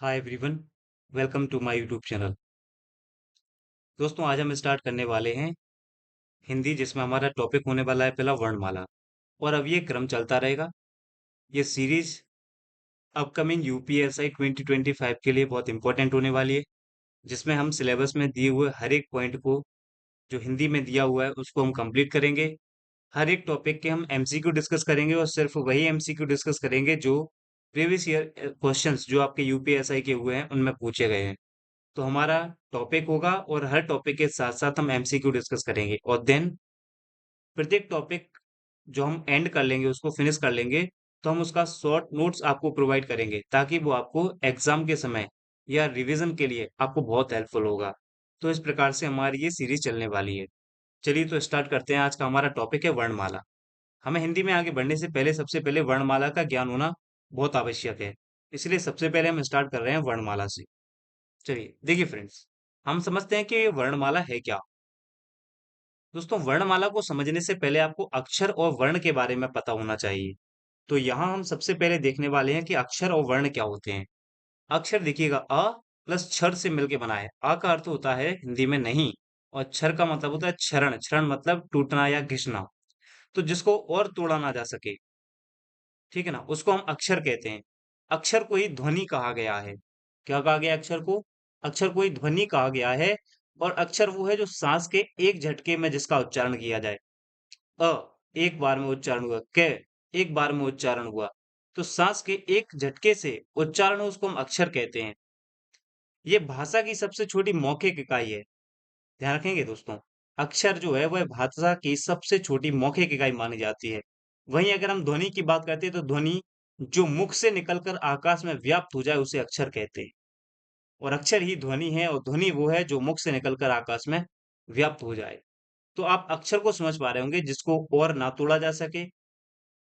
Hi everyone, welcome to my YouTube channel. दोस्तों, आज हम स्टार्ट करने वाले हैं हिंदी, जिसमें हमारा टॉपिक होने वाला है पहला वर्णमाला। और अब ये क्रम चलता रहेगा। ये सीरीज अपकमिंग यूपीएसआई 2025 के लिए बहुत इंपॉर्टेंट होने वाली है, जिसमें हम सिलेबस में दिए हुए हर एक पॉइंट को, जो हिंदी में दिया हुआ है, उसको हम कंप्लीट करेंगे। हर एक टॉपिक के हम एमसीक्यू डिस्कस करेंगे और सिर्फ वही एमसीक्यू डिस्कस करेंगे जो प्रीवियस ईयर क्वेश्चंस जो आपके यूपीएसआई के हुए हैं उनमें पूछे गए हैं। तो हमारा टॉपिक होगा और हर टॉपिक के साथ साथ हम एमसीक्यू डिस्कस करेंगे, और देन प्रत्येक टॉपिक जो हम एंड कर लेंगे, उसको फिनिश कर लेंगे, तो हम उसका शॉर्ट नोट्स आपको प्रोवाइड करेंगे, ताकि वो आपको एग्जाम के समय या रिवीजन के लिए आपको बहुत हेल्पफुल होगा। तो इस प्रकार से हमारी ये सीरीज चलने वाली है। चलिए तो स्टार्ट करते हैं। आज का हमारा टॉपिक है वर्णमाला। हमें हिंदी में आगे बढ़ने से पहले सबसे पहले वर्णमाला का ज्ञान होना बहुत आवश्यक है। इसलिए सबसे पहले हम स्टार्ट कर रहे हैं वर्णमाला से। चलिए देखिए फ्रेंड्स, हम समझते हैं कि ये वर्णमाला है क्या। दोस्तों, वर्णमाला को समझने से पहले आपको अक्षर और वर्ण के बारे में पता होना चाहिए। तो यहाँ हम सबसे पहले देखने वाले हैं कि अक्षर और वर्ण क्या होते हैं। अक्षर देखिएगा, अ प्लस क्षर से मिलके बना है। अ का अर्थ होता है हिंदी में नहीं, और क्षर का मतलब होता है क्षरण। क्षरण मतलब टूटना या घिसना। तो जिसको और तोड़ा ना जा सके, ठीक है ना, उसको हम अक्षर कहते हैं। अक्षर को ही ध्वनि कहा गया है। क्या कहा गया अक्षर को? अक्षर को ही ध्वनि कहा गया है। और अक्षर वो है जो सांस के एक झटके में जिसका उच्चारण किया जाए। अ एक बार में उच्चारण हुआ, क एक बार में उच्चारण हुआ, तो सांस के एक झटके से उच्चारण हो, उसको हम अक्षर कहते हैं। ये भाषा की सबसे छोटी मौखिक इकाई है। ध्यान रखेंगे दोस्तों, अक्षर जो है वह भाषा की सबसे छोटी मौखिक इकाई मानी जाती है। वहीं अगर हम ध्वनि की बात करते हैं, तो ध्वनि जो मुख से निकलकर आकाश में व्याप्त हो जाए, उसे अक्षर कहते हैं। और अक्षर ही ध्वनि है, और ध्वनि वो है जो मुख से निकलकर आकाश में व्याप्त हो जाए। तो आप अक्षर को समझ पा रहे होंगे, जिसको और ना तोड़ा जा सके,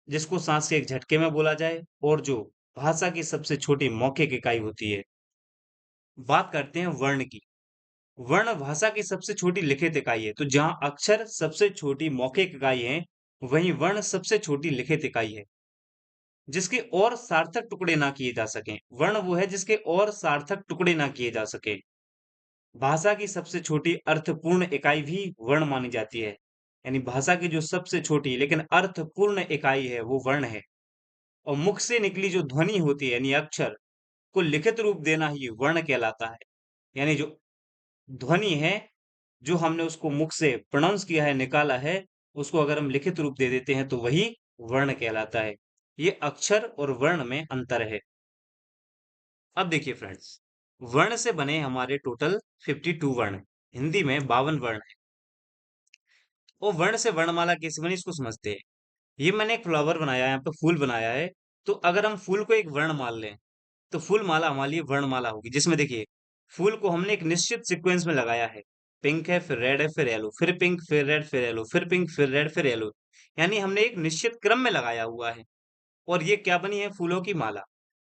जिसको सांस के एक झटके में बोला जाए, और जो भाषा की सबसे छोटी मौखिक इकाई होती है। बात करते हैं वर्ण की। वर्ण भाषा की सबसे छोटी लिखित इकाई है। तो जहां अक्षर सबसे छोटी मौखिक इकाई है, वहीं वर्ण सबसे छोटी लिखित इकाई है, जिसके और सार्थक टुकड़े ना किए जा सकें। वर्ण वो है जिसके और सार्थक टुकड़े ना किए जा सके। भाषा की सबसे छोटी अर्थपूर्ण इकाई भी वर्ण मानी जाती है। यानी भाषा की जो सबसे छोटी लेकिन अर्थपूर्ण इकाई है, वो वर्ण है। और मुख से निकली जो ध्वनि होती है, यानी अक्षर को लिखित रूप देना ही वर्ण कहलाता है। यानी जो ध्वनि है, जो हमने उसको मुख से प्रोनाउंस किया है, निकाला है, उसको अगर हम लिखित रूप दे देते हैं, तो वही वर्ण कहलाता है। ये अक्षर और वर्ण में अंतर है। अब देखिए फ्रेंड्स, वर्ण से बने हमारे टोटल 52 वर्ण हैं। हिंदी में 52 वर्ण है। और वर्ण से वर्णमाला कैसे बनी, इसको समझते हैं। ये मैंने एक फ्लावर बनाया है, यहाँ पे फूल बनाया है। तो अगर हम फूल को एक वर्ण मान लें, तो फूल माला हमारे लिए वर्णमाला होगी, जिसमें देखिए फूल को हमने एक निश्चित सीक्वेंस में लगाया है। पिंक है, फिर रेड है, फिर येलो, फिर पिंक, फिर रेड, फिर येलो, फिर पिंक, फिर रेड, फिर येलो। यानी हमने एक निश्चित क्रम में लगाया हुआ है। और ये क्या बनी है? फूलों की माला।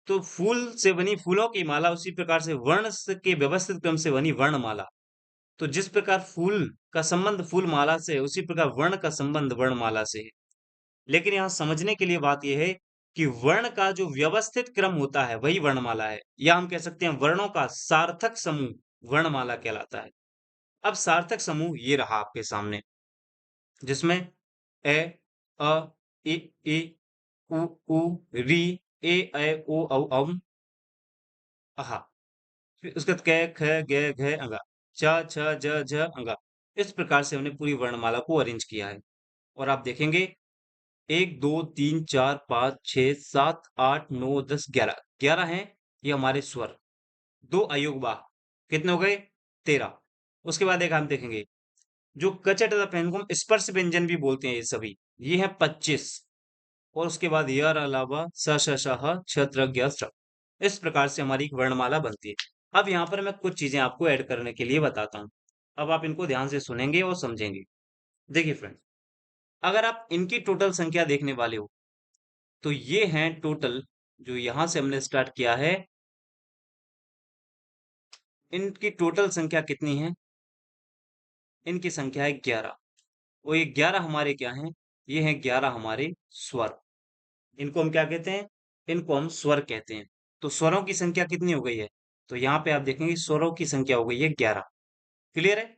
तो फूल से बनी फूलों की माला, उसी प्रकार से के व्यवस्थित क्रम से बनी वर्णमाला। तो जिस प्रकार फूल का संबंध फूल माला से है, उसी प्रकार वर्ण का संबंध वर्णमाला से है। लेकिन यहाँ समझने के लिए बात यह है कि वर्ण का जो व्यवस्थित क्रम होता है, वही वर्णमाला है, या हम कह सकते हैं वर्णों का सार्थक समूह वर्णमाला कहलाता है। अब सार्थक समूह ये रहा आपके सामने, जिसमें ए, अ, इ, उ, री, ए, ओ, औ, औ, अहा। फिर उसके बाद क, ख, ग, घ, अंगा, च, छ, ज, झ, अंगा। इस प्रकार से हमने पूरी वर्णमाला को अरेंज किया है। और आप देखेंगे, 1 2 3 4 5 6 7 8 9 10 11, 11 हैं ये हमारे स्वर। दो अयोगवा, कितने हो गए? 13। उसके बाद एक हम देखेंगे, जो कच तथा पेन को हम स्पर्श व्यंजन भी बोलते हैं, ये सभी ये है 25। और उसके बाद यर अलावा स श श ह छ त्र ज्ञ स्र। इस प्रकार से हमारी एक वर्णमाला बनती है। अब यहाँ पर मैं कुछ चीजें आपको ऐड करने के लिए बताता हूँ। अब आप इनको ध्यान से सुनेंगे और समझेंगे। देखिए फ्रेंड्स, अगर आप इनकी टोटल संख्या देखने वाले हो, तो ये हैं टोटल, जो यहां से हमने स्टार्ट किया है, इनकी टोटल संख्या कितनी है? इनकी संख्या है 11। वो ये 11 हमारे क्या हैं? ये हैं 11 हमारे स्वर। इनको हम क्या कहते हैं? इनको हम स्वर कहते हैं। तो स्वरों की संख्या कितनी हो गई है? तो यहाँ पे आप देखेंगे स्वरों की संख्या हो गई है 11। क्लियर है?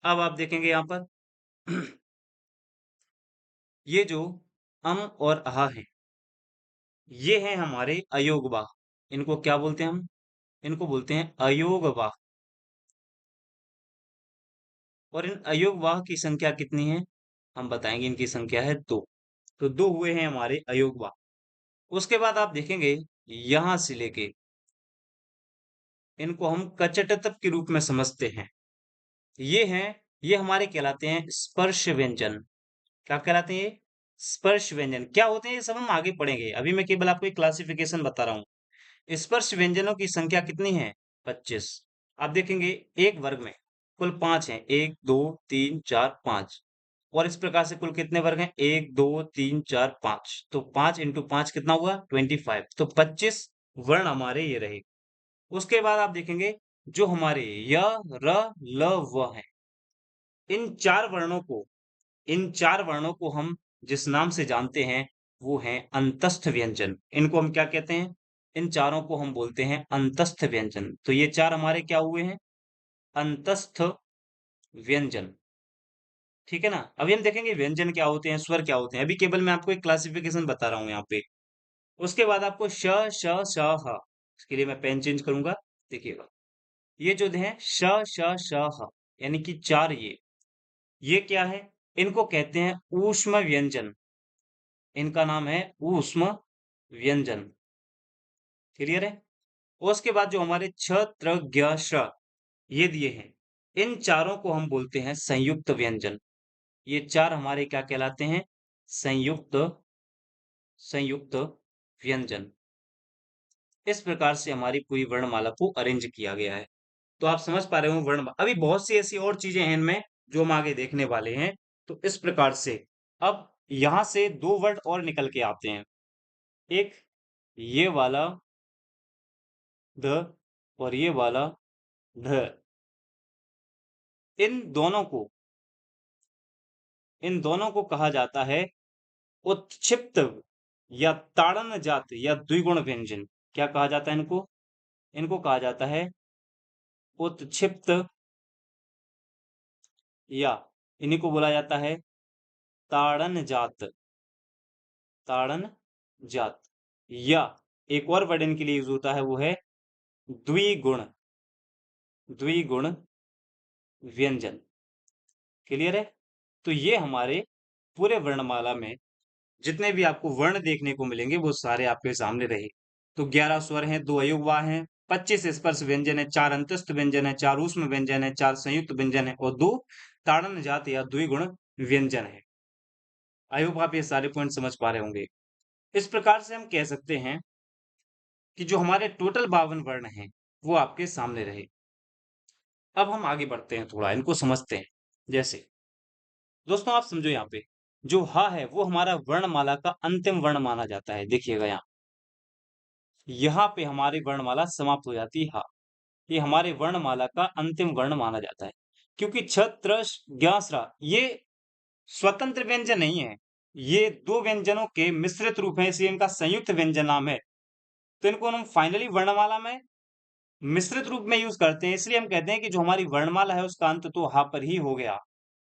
अब आप देखेंगे यहाँ पर ये जो अम और अहा है, ये हैं हमारे अयोगवाह। इनको क्या बोलते हैं हम? इनको बोलते हैं अयोगवाह। और इन अयोगवाह की संख्या कितनी है? हम बताएंगे, इनकी संख्या है 2। तो 2 हुए हैं हमारे अयोगवाह। उसके बाद आप देखेंगे यहां से लेके इनको हम कचटतप के रूप में समझते हैं। ये हैं, ये हमारे कहलाते हैं स्पर्श व्यंजन। क्या कहलाते हैं ये? स्पर्श व्यंजन। क्या होते हैं ये सब हम आगे पढ़ेंगे, अभी मैं केवल आपको एक क्लासिफिकेशन बता रहा हूँ। स्पर्श व्यंजनों की संख्या कितनी है? 25। आप देखेंगे एक वर्ग में कुल 5 हैं, 1 2 3 4 5। और इस प्रकार से कुल कितने वर्ग हैं? 1 2 3 4 5। तो 5 इंटू 5 कितना हुआ? 25। तो 25 वर्ण हमारे ये रहे। उसके बाद आप देखेंगे जो हमारे य र ल व हैं, इन चार वर्णों को इन चार वर्णों को हम जिस नाम से जानते हैं वो है अंतस्थ व्यंजन। इनको हम क्या कहते हैं? इन चारों को हम बोलते हैं अंतस्थ व्यंजन। तो ये चार हमारे क्या हुए हैं? अंतस्थ व्यंजन। ठीक है ना? अभी हम देखेंगे व्यंजन क्या होते हैं, स्वर क्या होते हैं। अभी केवल मैं आपको एक क्लासिफिकेशन बता रहा हूँ यहाँ पे। उसके बाद आपको श श श ह, इसके लिए मैं पेन चेंज करूंगा। देखिएगा, ये जो है श श श ह, यानी कि चार, ये क्या है? इनको कहते हैं ऊष्म व्यंजन। इनका नाम है ऊष्म व्यंजन। क्लियर है? और उसके बाद जो हमारे छ त्र ज्ञ श ये दिए हैं, इन चारों को हम बोलते हैं संयुक्त व्यंजन। ये चार हमारे क्या कहलाते हैं? संयुक्त संयुक्त व्यंजन। इस प्रकार से हमारी पूरी वर्णमाला को अरेंज किया गया है। तो आप समझ पा रहे हो वर्ण, अभी बहुत सी ऐसी और चीजें हैं इनमें जो हम आगे देखने वाले हैं। तो इस प्रकार से अब यहां से दो वर्ड और निकल के आते हैं। एक ये वाला ध, और ये वाला ध। इन दोनों को इन दोनों को कहा जाता है उत्क्षिप्त या ताड़न जात या द्विगुण व्यंजन। क्या कहा जाता है इनको? इनको कहा जाता है उत्क्षिप्त, या इन्हीं को बोला जाता है ताड़न जात। ताड़न जात। या एक और वर्ड इनके लिए यूज होता है, वो है द्विगुण द्विगुण व्यंजन। क्लियर है? तो ये हमारे पूरे वर्णमाला में जितने भी आपको वर्ण देखने को मिलेंगे वो सारे आपके सामने रहे। तो 11 स्वर हैं, 2 अयोगवाह हैं, 25 स्पर्श व्यंजन है, 4 अंतस्थ व्यंजन है, 4 ऊष्म व्यंजन है, 4 संयुक्त व्यंजन है और 2 ताड़न जात या द्विगुण व्यंजन है। आई होप आप ये सारे पॉइंट समझ पा रहे होंगे। इस प्रकार से हम कह सकते हैं कि जो हमारे टोटल 52 वर्ण हैं वो आपके सामने रहे। अब हम आगे बढ़ते हैं, थोड़ा इनको समझते हैं। जैसे दोस्तों आप समझो, यहाँ पे जो ह है वो हमारा वर्णमाला का अंतिम वर्ण माना जाता है। देखिएगा यहाँ पे हमारी वर्णमाला समाप्त हो जाती है हा। ये हमारे वर्णमाला का अंतिम वर्ण माना जाता है, क्योंकि छ त्र ज्ञ स्रा ये स्वतंत्र व्यंजन नहीं है। ये दो व्यंजनों के मिश्रित रूप है, इसलिए इनका संयुक्त व्यंजन नाम है। तो इनको हम फाइनली वर्णमाला में मिश्रित रूप में यूज करते हैं, इसलिए हम कहते हैं कि जो हमारी वर्णमाला है उसका अंत तो हा पर ही हो गया।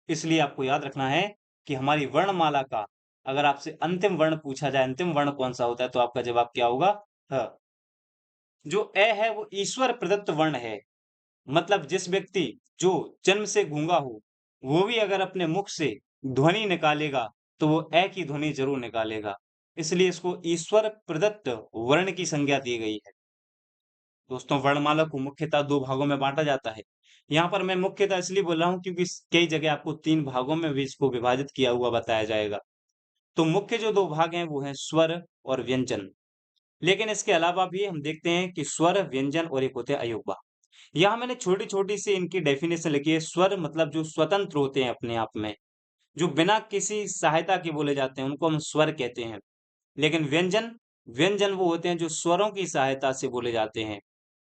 इसलिए आपको याद रखना है कि हमारी वर्णमाला का अगर आपसे अंतिम वर्ण पूछा जाए, अंतिम वर्ण कौन सा होता है, तो आपका जवाब क्या होगा? ह। जो ए है वो ईश्वर प्रदत्त वर्ण है। मतलब जिस व्यक्ति जो जन्म से गूंगा हो, वो भी अगर अपने मुख से ध्वनि निकालेगा तो वो ए की ध्वनि जरूर निकालेगा। इसलिए इसको ईश्वर प्रदत्त वर्ण की संज्ञा दी गई है। दोस्तों वर्णमाला को मुख्यतः दो भागों में बांटा जाता है। यहाँ पर मैं मुख्यतः इसलिए बोल रहा हूँ क्योंकि कई जगह आपको तीन भागों में भी इसको विभाजित किया हुआ बताया जाएगा। तो मुख्य जो दो भाग हैं वो है स्वर और व्यंजन। लेकिन इसके अलावा भी हम देखते हैं कि स्वर, व्यंजन और एक होते हैं अयोगवा। यहाँ मैंने छोटी छोटी सी इनकी डेफिनेशन लिखी है। स्वर मतलब जो स्वतंत्र होते हैं अपने आप में, जो बिना किसी सहायता के बोले जाते हैं, उनको हम स्वर कहते हैं। लेकिन व्यंजन व्यंजन वो होते हैं जो स्वरों की सहायता से बोले जाते हैं।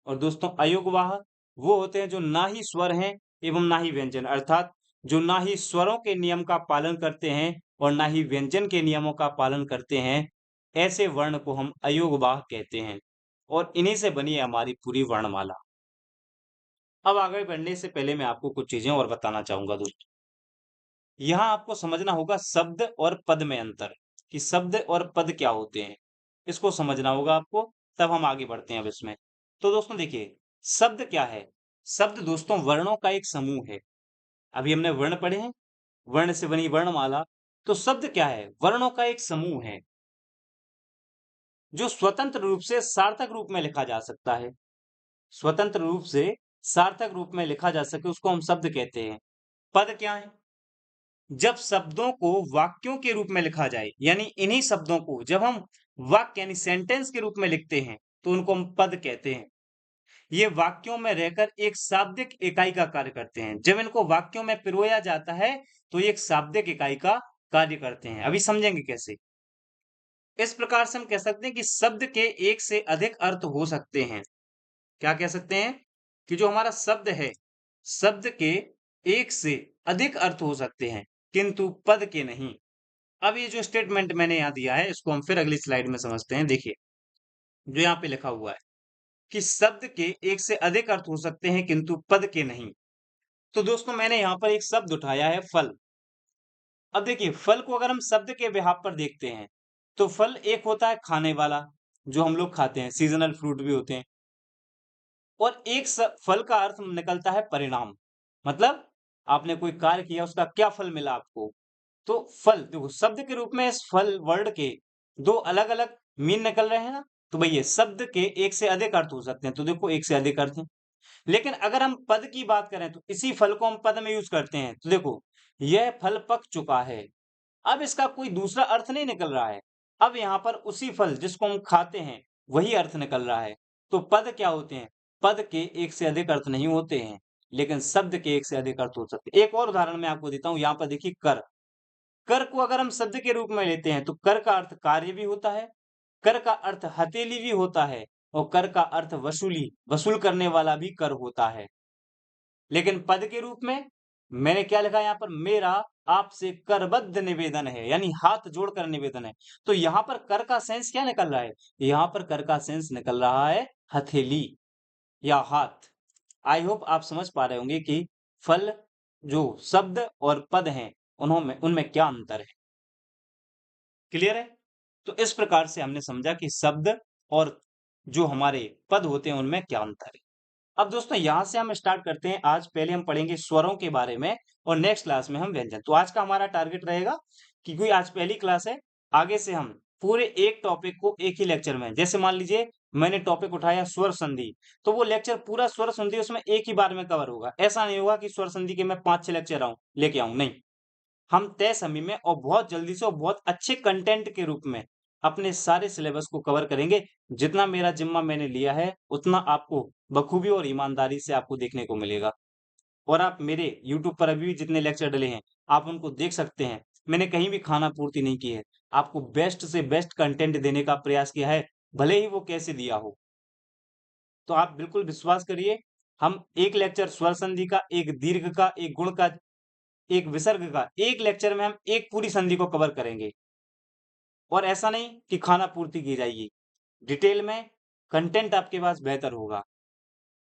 और दोस्तों अयोगवाह वो होते हैं जो ना ही स्वर हैं एवं ना ही व्यंजन, अर्थात जो ना ही स्वरों के नियम का पालन करते हैं और ना ही व्यंजन के नियमों का पालन करते हैं। ऐसे वर्ण को हम अयोगवाह कहते हैं। और इन्हीं से बनी है हमारी पूरी वर्णमाला। अब आगे बढ़ने से पहले मैं आपको कुछ चीजें और बताना चाहूंगा दोस्तों। यहाँ आपको समझना होगा शब्द और पद में अंतर, कि शब्द और पद क्या होते हैं। इसको समझना होगा आपको, तब हम आगे बढ़ते हैं अब इसमें। तो दोस्तों देखिए, शब्द क्या है? शब्द दोस्तों वर्णों का एक समूह है। अभी हमने वर्ण पढ़े हैं, वर्ण से बनी वर्णमाला। तो शब्द क्या है? वर्णों का एक समूह है जो स्वतंत्र रूप से सार्थक रूप में लिखा जा सकता है। स्वतंत्र रूप से सार्थक रूप में लिखा जा सके उसको हम शब्द कहते हैं। पद क्या है? जब शब्दों को वाक्यों के रूप में लिखा जाए, यानी इन्हीं शब्दों को जब हम वाक्य यानी सेंटेंस के रूप में लिखते हैं तो उनको हम पद कहते हैं। ये वाक्यों में रहकर एक शाब्दिक इकाई का कार्य करते हैं। जब इनको वाक्यों में पिरोया जाता है तो ये एक शाब्दिक इकाई का कार्य करते हैं। अभी समझेंगे कैसे। इस प्रकार से हम कह सकते हैं कि शब्द के एक से अधिक अर्थ हो सकते हैं। क्या कह सकते हैं? कि जो हमारा शब्द है, शब्द के एक से अधिक अर्थ हो सकते हैं, किंतु पद के नहीं। अब ये जो स्टेटमेंट मैंने यहाँ दिया है, इसको हम फिर अगली स्लाइड में समझते हैं। देखिए, जो यहाँ पे लिखा हुआ है कि शब्द के एक से अधिक अर्थ हो सकते हैं, किंतु पद के नहीं। तो दोस्तों मैंने यहाँ पर एक शब्द उठाया है, फल। अब देखिए, फल को अगर हम शब्द के बिहाफ पर देखते हैं, तो फल एक होता है खाने वाला, जो हम लोग खाते हैं, सीजनल फ्रूट भी होते हैं। और एक फल का अर्थ निकलता है परिणाम। मतलब आपने कोई कार्य किया, उसका क्या फल मिला आपको। तो फल देखो, शब्द के रूप में इस फल वर्ड के दो अलग अलग मीन निकल रहे हैं ना। तो भैया शब्द के एक से अधिक अर्थ हो सकते हैं, तो देखो एक से अधिक अर्थ है। लेकिन अगर हम पद की बात करें तो इसी फल को हम पद में यूज करते हैं। तो देखो, यह फल पक चुका है। अब इसका कोई दूसरा अर्थ नहीं निकल रहा है। अब यहाँ पर उसी फल जिसको हम खाते हैं वही अर्थ निकल रहा है। तो पद क्या होते हैं? पद के एक से अधिक अर्थ नहीं होते हैं, लेकिन शब्द के एक से अधिक अर्थ हो सकते हैं। एक और उदाहरण मैं आपको देता हूं। यहाँ पर देखिए, कर। कर को अगर हम शब्द के रूप में लेते हैं तो कर का अर्थ कार्य भी होता है, कर का अर्थ हथेली भी होता है, और कर का अर्थ वसूली, वसूल करने वाला भी कर होता है। लेकिन पद के रूप में मैंने क्या लिखा यहाँ पर? मेरा आपसे करबद्ध निवेदन है, यानी हाथ जोड़कर निवेदन है। तो यहाँ पर कर का सेंस क्या निकल रहा है? यहाँ पर कर का सेंस निकल रहा है हथेली या हाथ। आई होप आप समझ पा रहे होंगे कि फल जो शब्द और पद हैं उन्होंने उनमें क्या अंतर है। क्लियर है? तो इस प्रकार से हमने समझा कि शब्द और जो हमारे पद होते हैं उनमें क्या अंतर है। अब दोस्तों यहां से हम स्टार्ट करते हैं। आज पहले हम पढ़ेंगे स्वरों के बारे में और नेक्स्ट क्लास में हम व्यंजन। तो आज का हमारा टारगेट रहेगा कि कोई आज पहली क्लास है, आगे से हम पूरे एक टॉपिक को एक ही लेक्चर में, जैसे मान लीजिए मैंने टॉपिक उठाया स्वर संधि, तो वो लेक्चर पूरा स्वर संधि उसमें एक ही बार में कवर होगा। ऐसा नहीं होगा कि स्वर संधि के मैं 5-6 लेक्चर आऊं लेके आऊं, नहीं। हम तय समय में और बहुत जल्दी से और बहुत अच्छे कंटेंट के रूप में अपने सारे सिलेबस को कवर करेंगे। जितना मेरा जिम्मा मैंने लिया है उतना आपको बखूबी और ईमानदारी से आपको देखने को मिलेगा। और आप मेरे YouTube पर अभी भी जितने लेक्चर डले हैं आप उनको देख सकते हैं। मैंने कहीं भी खाना पूर्ति नहीं की है, आपको बेस्ट से बेस्ट कंटेंट देने का प्रयास किया है, भले ही वो कैसे दिया हो। तो आप बिल्कुल विश्वास करिए, हम एक लेक्चर स्वर संधि का, एक दीर्घ का, एक गुण का, एक विसर्ग का, एक लेक्चर में हम एक पूरी संधि को कवर करेंगे। और ऐसा नहीं कि खाना पूर्ति की जाएगी, डिटेल में कंटेंट आपके पास बेहतर होगा।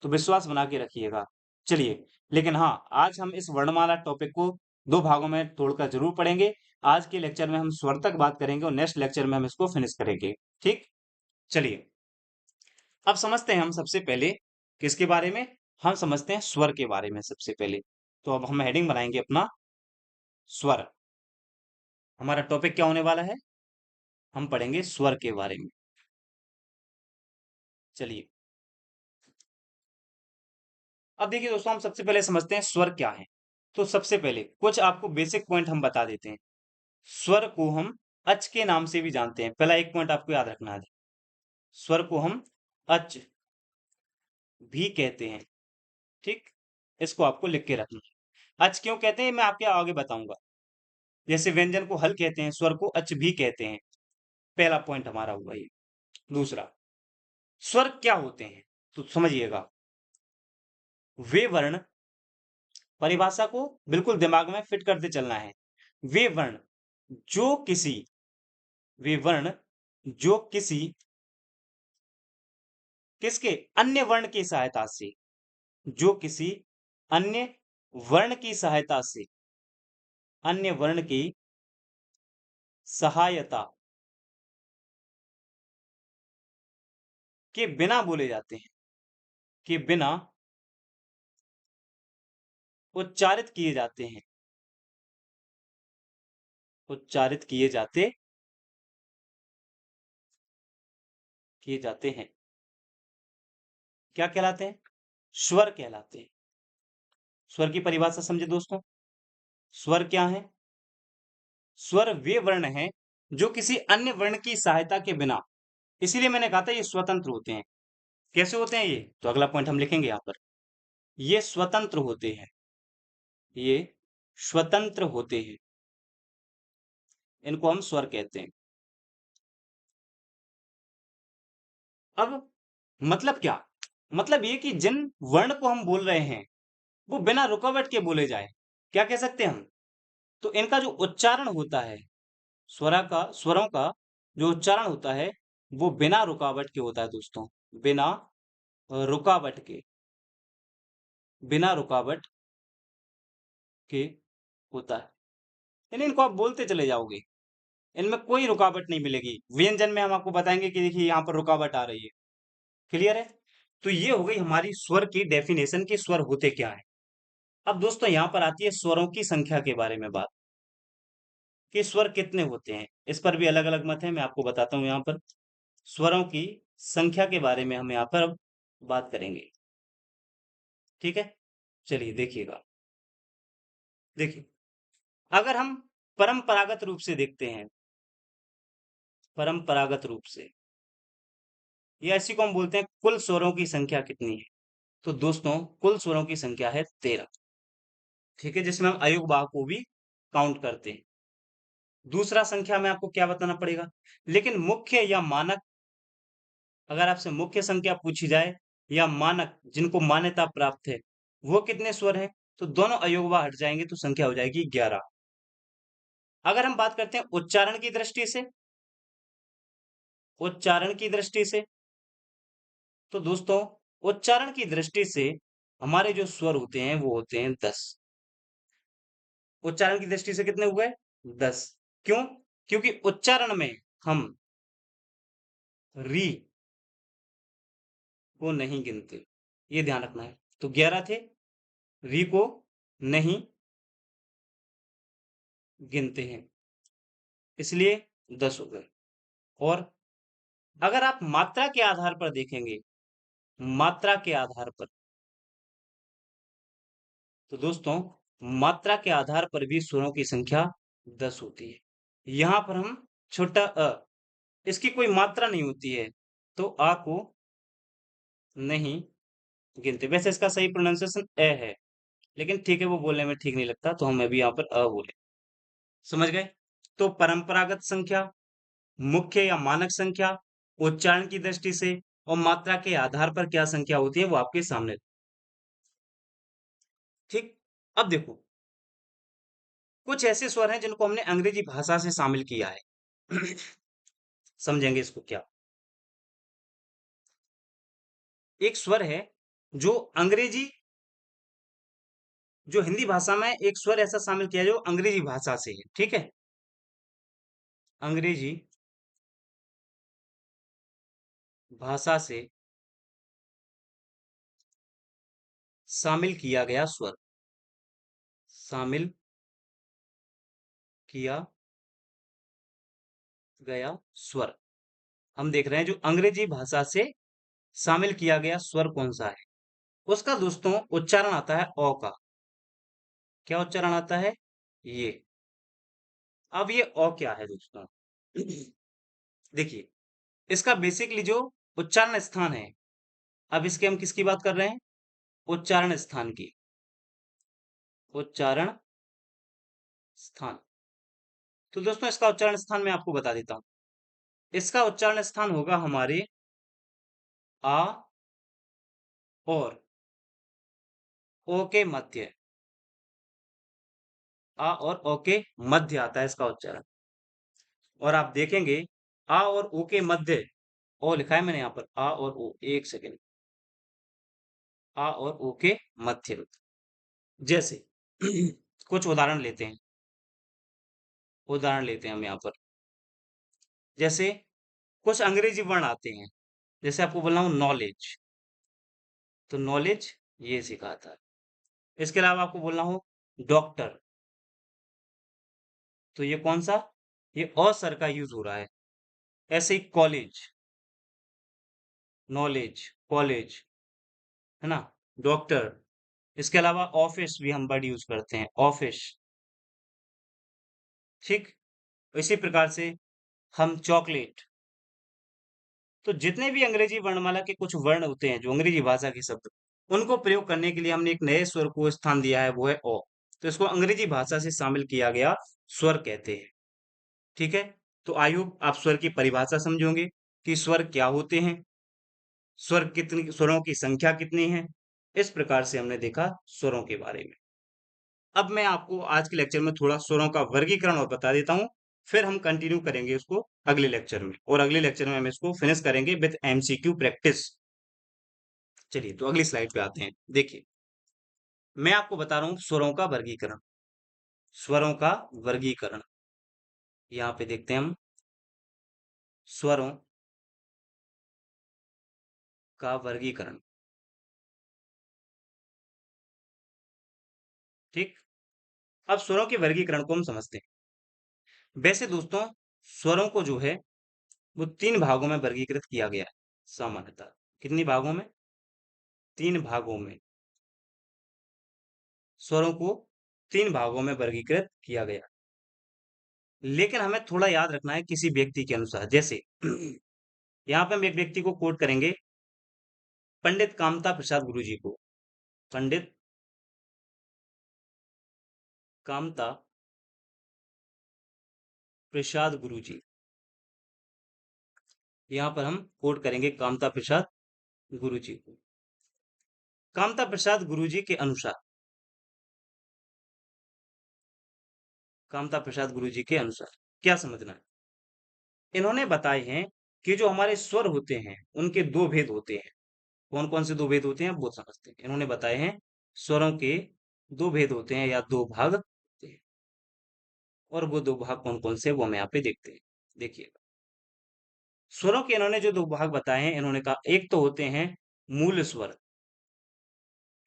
तो विश्वास बना के रखिएगा। चलिए, लेकिन हाँ, आज हम इस वर्णमाला टॉपिक को दो भागों में तोड़कर जरूर पढ़ेंगे। आज के लेक्चर में हम स्वर तक बात करेंगे और नेक्स्ट लेक्चर में हम इसको फिनिश करेंगे। ठीक, चलिए अब समझते हैं हम सबसे पहले किसके बारे में। हम समझते हैं स्वर के बारे में सबसे पहले। तो अब हम हेडिंग बनाएंगे अपना स्वर। हमारा टॉपिक क्या होने वाला है? हम पढ़ेंगे स्वर के बारे में। चलिए, अब देखिए दोस्तों, हम सबसे पहले समझते हैं स्वर क्या है। तो सबसे पहले कुछ आपको बेसिक पॉइंट हम बता देते हैं। स्वर को हम अच के नाम से भी जानते हैं। पहला एक पॉइंट आपको याद रखना है, स्वर को हम अच भी कहते हैं। ठीक, इसको आपको लिख के रखना है। अच क्यों कहते हैं मैं आपके आगे बताऊंगा। जैसे व्यंजन को हल कहते हैं, स्वर को अच भी कहते हैं। पहला पॉइंट हमारा हुआ ये। दूसरा, स्वर क्या होते हैं तो समझिएगा। वे वर्ण, परिभाषा को बिल्कुल दिमाग में फिट करते चलना है। वे वर्ण जो किसी वे वर्ण जो किसी किसके? अन्य वर्ण की सहायता से। जो किसी अन्य वर्ण की सहायता से, अन्य वर्ण की सहायता के बिना बोले जाते हैं, के बिना उच्चारित किए जाते हैं, उच्चारित किए जाते हैं। क्या कहलाते हैं? स्वर कहलाते हैं। स्वर की परिभाषा समझे दोस्तों। स्वर क्या है? स्वर वे वर्ण हैं जो किसी अन्य वर्ण की सहायता के बिना, इसीलिए मैंने कहा था ये स्वतंत्र होते हैं। कैसे होते हैं ये? तो अगला पॉइंट हम लिखेंगे यहां पर। ये स्वतंत्र होते हैं, ये स्वतंत्र होते हैं, इनको हम स्वर कहते हैं। अब मतलब क्या? मतलब ये कि जिन वर्ण को हम बोल रहे हैं वो बिना रुकावट के बोले जाए, क्या कह सकते हैं हम? तो इनका जो उच्चारण होता है, स्वरों का जो उच्चारण होता है वो बिना रुकावट के होता है दोस्तों। बिना रुकावट के, बिना रुकावट के होता है। यानी इनको आप बोलते चले जाओगे, इनमें कोई रुकावट नहीं मिलेगी। व्यंजन में हम आपको बताएंगे कि देखिए यहाँ पर रुकावट आ रही है। क्लियर है? तो ये हो गई हमारी स्वर की डेफिनेशन कि स्वर होते क्या है। अब दोस्तों यहाँ पर आती है स्वरों की संख्या के बारे में बात, कि स्वर कितने होते हैं। इस पर भी अलग अलग मत है, मैं आपको बताता हूँ। यहाँ पर स्वरों की संख्या के बारे में हम यहाँ पर अब बात करेंगे। ठीक है, चलिए देखिएगा। देखिए, अगर हम परंपरागत रूप से देखते हैं, परंपरागत रूप से, या इसी को हम बोलते हैं कुल स्वरों की संख्या कितनी है, तो दोस्तों कुल स्वरों की संख्या है 13। ठीक है, जिसमें हम अयुग्म बाह को भी काउंट करते हैं। दूसरा संख्या में आपको क्या बताना पड़ेगा, लेकिन मुख्य या मानक, अगर आपसे मुख्य संख्या पूछी जाए या मानक जिनको मान्यता प्राप्त है, वो कितने स्वर हैं, तो दोनों अयोगवा हट जाएंगे तो संख्या हो जाएगी 11। अगर हम बात करते हैं उच्चारण की दृष्टि से, उच्चारण की दृष्टि से, तो दोस्तों उच्चारण की दृष्टि से हमारे जो स्वर होते हैं वो होते हैं 10। उच्चारण की दृष्टि से कितने हुए? 10। क्यों? क्योंकि उच्चारण में हम री को नहीं गिनते, ये ध्यान रखना है। तो 11 थे, री को नहीं गिनते हैं, इसलिए 10 हो गए। और अगर आप मात्रा के आधार पर देखेंगे, मात्रा के आधार पर, तो दोस्तों मात्रा के आधार पर भी स्वरों की संख्या 10 होती है। यहां पर हम छोटा इसकी कोई मात्रा नहीं होती है, तो आ को नहीं गिनते। वैसे इसका सही प्रोनाउंसिएशन ए है, लेकिन ठीक है वो बोलने में ठीक नहीं लगता, तो हम अभी यहाँ पर अ बोले। समझ गए? तो परंपरागत संख्या, मुख्य या मानक संख्या, उच्चारण की दृष्टि से और मात्रा के आधार पर क्या संख्या होती है वो आपके सामने। ठीक। अब देखो, कुछ ऐसे स्वर हैं जिनको हमने अंग्रेजी भाषा से शामिल किया है। समझेंगे इसको क्या? एक स्वर है जो अंग्रेजी, जो हिंदी भाषा में एक स्वर ऐसा शामिल किया जो अंग्रेजी भाषा से है। ठीक है, अंग्रेजी भाषा से शामिल किया गया स्वर, शामिल किया गया स्वर। हम देख रहे हैं जो अंग्रेजी भाषा से शामिल किया गया स्वर कौन सा है, उसका दोस्तों उच्चारण आता है ओ का। क्या उच्चारण आता है? ये। अब ये ओ क्या है दोस्तों? देखिए, इसका बेसिकली जो उच्चारण स्थान है, अब इसके हम किसकी बात कर रहे हैं? उच्चारण स्थान की। उच्चारण स्थान। तो दोस्तों इसका उच्चारण स्थान मैं आपको बता देता हूं। इसका उच्चारण स्थान होगा हमारे आ और ओ के मध्य। आ और ओ के मध्य आता है इसका उच्चारण। और आप देखेंगे आ और ओ के मध्य ओ लिखा है मैंने यहाँ पर, आ और ओ, एक सेकेंड, आ और ओ के मध्य में। जैसे कुछ उदाहरण लेते हैं, उदाहरण लेते हैं हम यहाँ पर। जैसे कुछ अंग्रेजी वर्ण आते हैं, जैसे आपको बोलना हूँ नॉलेज, तो नॉलेज ये सिखा था। इसके अलावा आपको बोलना हो डॉक्टर, तो ये कौन सा, ये अ सर का यूज हो रहा है। ऐसे ही कॉलेज, नॉलेज, कॉलेज, है ना, डॉक्टर। इसके अलावा ऑफिस भी हम वर्ड यूज करते हैं, ऑफिस। ठीक, इसी प्रकार से हम चॉकलेट। तो जितने भी अंग्रेजी वर्णमाला के कुछ वर्ण होते हैं, जो अंग्रेजी भाषा के शब्द, उनको प्रयोग करने के लिए हमने एक नए स्वर को स्थान दिया है, वो है ओ। तो इसको अंग्रेजी भाषा से शामिल किया गया स्वर कहते हैं। ठीक है, तो आई होप आप स्वर की परिभाषा समझोगे कि स्वर क्या होते हैं, स्वर कितनी, स्वरों की संख्या कितनी है। इस प्रकार से हमने देखा स्वरों के बारे में। अब मैं आपको आज के लेक्चर में थोड़ा स्वरों का वर्गीकरण और बता देता हूं, फिर हम कंटिन्यू करेंगे उसको अगले लेक्चर में, और अगले लेक्चर में हम इसको फिनिश करेंगे विद एमसीक्यू प्रैक्टिस। चलिए, तो अगली स्लाइड पे आते हैं। देखिए, मैं आपको बता रहा हूं स्वरों का वर्गीकरण, स्वरों का वर्गीकरण। यहाँ पे देखते हैं हम स्वरों का वर्गीकरण। ठीक, अब स्वरों के वर्गीकरण को हम समझते हैं। वैसे दोस्तों, स्वरों को जो है वो तीन भागों में वर्गीकृत किया गया है सामान्यतः। कितनी भागों में, तीन भागों में। स्वरों को तीन भागों में वर्गीकृत किया गया, लेकिन हमें थोड़ा याद रखना है किसी व्यक्ति के अनुसार। जैसे यहाँ पे हम एक व्यक्ति को कोट करेंगे, पंडित कामता प्रसाद गुरु जी को। पंडित कामता प्रसाद गुरु जी, यहाँ पर हम कोट करेंगे कामता प्रसाद गुरु जी को। कामता प्रसाद गुरु जी के अनुसार, कामता प्रसाद गुरु जी के अनुसार क्या समझना है, इन्होंने बताए हैं कि जो हमारे स्वर होते हैं उनके दो भेद होते हैं। कौन कौन से दो भेद होते हैं वो समझते हैं। इन्होंने बताए हैं स्वरों के दो भेद होते हैं, या दो भाग होते हैं। और वो दो भाग कौन कौन से, वो हम यहाँ पे देखते हैं। देखिए, स्वरों के इन्होंने जो दो भाग बताए हैं, इन्होंने कहा एक तो होते हैं मूल स्वर।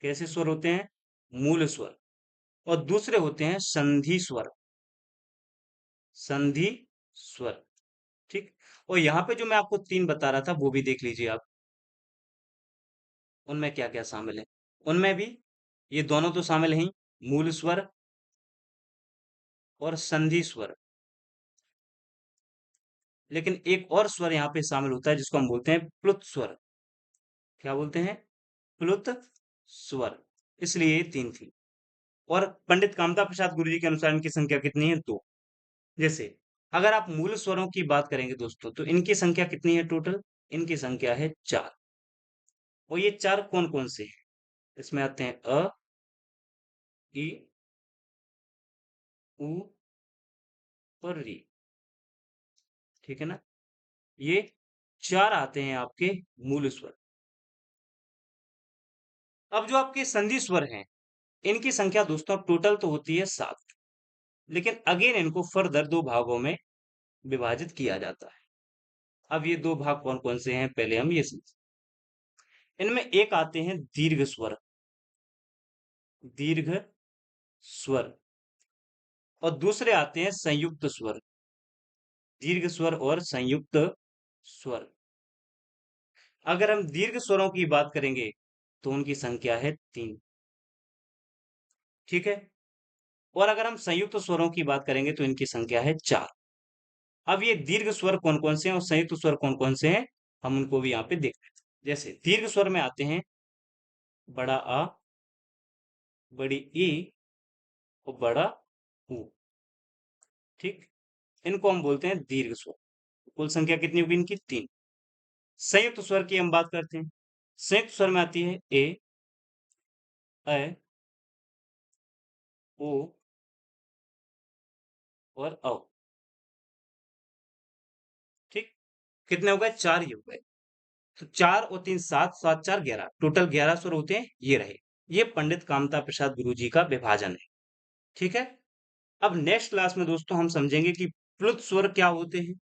कैसे स्वर होते हैं, मूल स्वर। और दूसरे होते हैं संधि स्वर, संधि स्वर। ठीक, और यहाँ पे जो मैं आपको तीन बता रहा था वो भी देख लीजिए आप, उनमें क्या क्या शामिल है। उनमें भी ये दोनों तो शामिल हैं, मूल स्वर और संधि स्वर। लेकिन एक और स्वर यहाँ पे शामिल होता है जिसको हम बोलते हैं प्लुत स्वर। क्या बोलते हैं, प्लुत स्वर। इसलिए ये तीन थी। और पंडित कामता प्रसाद गुरु जी के अनुसार इनकी संख्या कितनी है, दो। जैसे अगर आप मूल स्वरों की बात करेंगे दोस्तों, तो इनकी संख्या कितनी है टोटल, इनकी संख्या है चार। और ये चार कौन कौन से हैं, इसमें आते हैं अ, ई, उ और री। ठीक है ना, ये चार आते हैं आपके मूल स्वर। अब जो आपके संधि स्वर हैं, इनकी संख्या दोस्तों टोटल तो होती है सात, लेकिन अगेन इनको फर्दर दो भागों में विभाजित किया जाता है। अब ये दो भाग कौन कौन से हैं, पहले हम ये समझ। इनमें एक आते हैं दीर्घ स्वर, दीर्घ स्वर। और दूसरे आते हैं संयुक्त स्वर, दीर्घ स्वर और संयुक्त स्वर। अगर हम दीर्घ स्वरों की बात करेंगे तो उनकी संख्या है तीन। ठीक है, और अगर हम संयुक्त स्वरों की बात करेंगे तो इनकी संख्या है चार। अब ये दीर्घ स्वर कौन कौन से हैं और संयुक्त स्वर कौन कौन से हैं, हम उनको भी यहाँ पे देख लेते हैं। जैसे दीर्घ स्वर में आते हैं बड़ा आ, बड़ी ई और बड़ा ऊ। ठीक, इनको हम बोलते हैं दीर्घ स्वर। कुल संख्या कितनी होगी इनकी, तीन। संयुक्त स्वर की हम बात करते हैं। संयुक्त स्वर में आती है ए, ऐ, ओ और औ। ठीक, कितने हो गए? 4 ये हो गए। तो 4 और 3 7, 7 4 11, टोटल 11 स्वर होते हैं, ये रहे। ये पंडित कामता प्रसाद गुरु जी का विभाजन है। ठीक है? अब नेक्स्ट क्लास में दोस्तों हम समझेंगे कि प्लुत स्वर क्या होते हैं,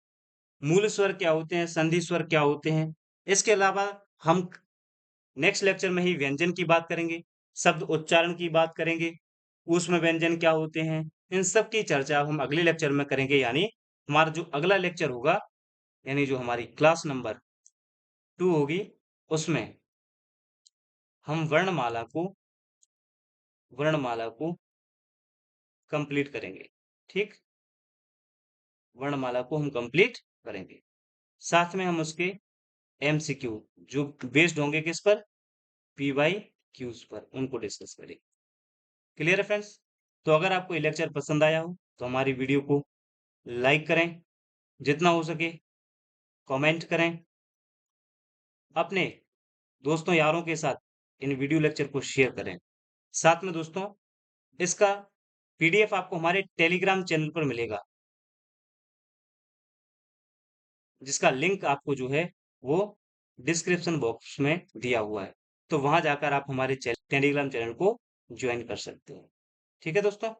मूल स्वर क्या होते हैं, संधि स्वर क्या होते हैं। इसके अलावा हम नेक्स्ट लेक्चर में ही व्यंजन की बात करेंगे, शब्द उच्चारण की बात करेंगे, ऊष्म व्यंजन क्या होते हैं, इन सब की चर्चा हम अगले लेक्चर में करेंगे। यानी हमारा जो अगला लेक्चर होगा, यानी जो हमारी क्लास नंबर 2 होगी, उसमें हम वर्णमाला को कंप्लीट करेंगे। ठीक, वर्णमाला को हम कंप्लीट करेंगे। साथ में हम उसके एमसीक्यू जो बेस्ड होंगे किस पर, पी वाई क्यूज पर, उनको डिस्कस करेंगे। क्लियर है फ्रेंड्स? तो अगर आपको ये लेक्चर पसंद आया हो तो हमारी वीडियो को लाइक करें, जितना हो सके कमेंट करें, अपने दोस्तों यारों के साथ इन वीडियो लेक्चर को शेयर करें। साथ में दोस्तों इसका पीडीएफ आपको हमारे टेलीग्राम चैनल पर मिलेगा, जिसका लिंक आपको जो है वो डिस्क्रिप्शन बॉक्स में दिया हुआ है। तो वहां जाकर आप हमारे टेलीग्राम चैनल को ज्वाइन कर सकते हैं। ठीक है दोस्तों,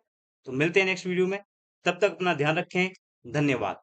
तो मिलते हैं नेक्स्ट वीडियो में। तब तक अपना ध्यान रखें। धन्यवाद।